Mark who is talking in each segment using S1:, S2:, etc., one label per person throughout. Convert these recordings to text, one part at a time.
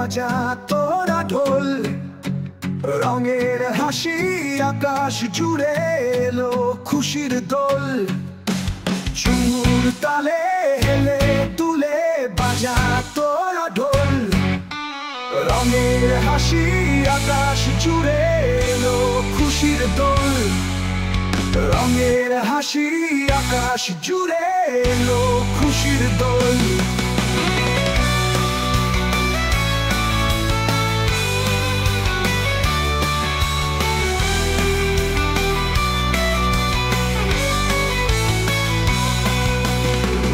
S1: বাজা তোরা ঢোল, রঙের হাসি আকাশ জুড়ে এলো খুশির দোল। ঝুমুর তালে হেলে তুলে বাজা তোরা ঢোল, রঙের হাসি আকাশ জুড়ে এলো খুশির দোল। রঙের হাসি আকাশ জুড়ে এলো খুশির দোল।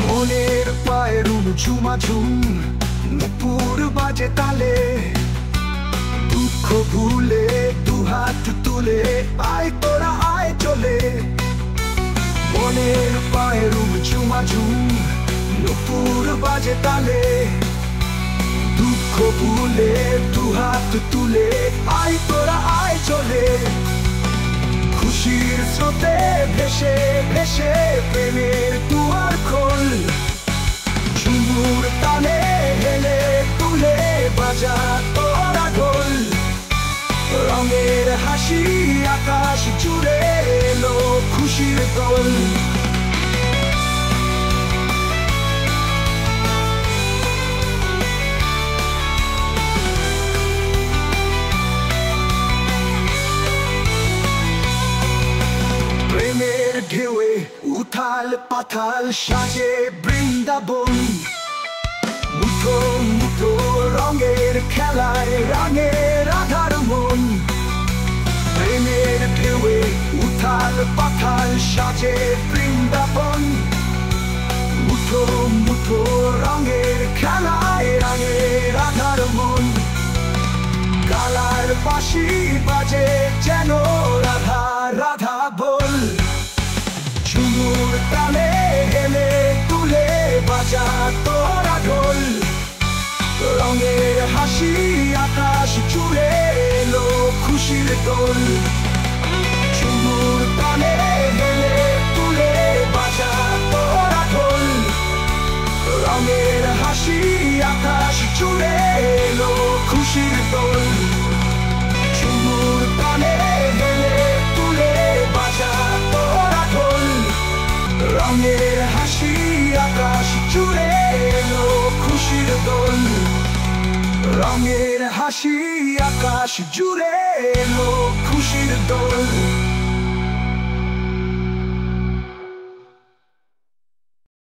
S1: মনের পায়ের ঝুমাঝুম, নুপুর বাজে তালে, দুঃখ ভুলে দুহাত তুলে আয় তোরা আয় চলে। মনের পায়ের ঝুমাঝুম, নুপুর বাজে তালে, দুঃখ ভুলে দুহাত তুলে আয় তোরা আয় চলে। খুশির স্রোতে ভেসে ভেসে প্রেমের দুয়ার খোল, ঝুমুর তালে হেলে তুলে বাজা তোরা ঢোল। রঙের হাসি আকাশ জুড়ে এলো খুশির দোল। প্রেমের ঢেউয়ে উথাল পাথাল সাজে বৃন্দাবন, মুঠো মুঠো রঙের খেলায় রাঙে রাধার মন। প্রেমের ঢেউয়ে উথাল পাথাল সাজে বৃন্দাবন, মুঠো মুঠো রঙের খেলায় রাঙে রাধার মন। কালার বাঁশি বাজে যেন রাধা রাধা বল, ঝুমুর তালে হেলে তুলে বাজা তোরা ঢোল। রঙের হাসি আকাশ জুড়ে এলো খুশির দোল। ঝুমুর তালে হেলে তুলে বাজা তোরা ঢোল, রঙের হাসি আকাশ জুড়ে এলো খুশির দোল। ঝুমুর তালে হেলে তুলে বাজা তোরা ঢোল, রঙের হাসি আকাশ জুড়ে এলো খুশির দোল। রঙের হাসি আকাশ জুড়ে এলো খুশির দোল।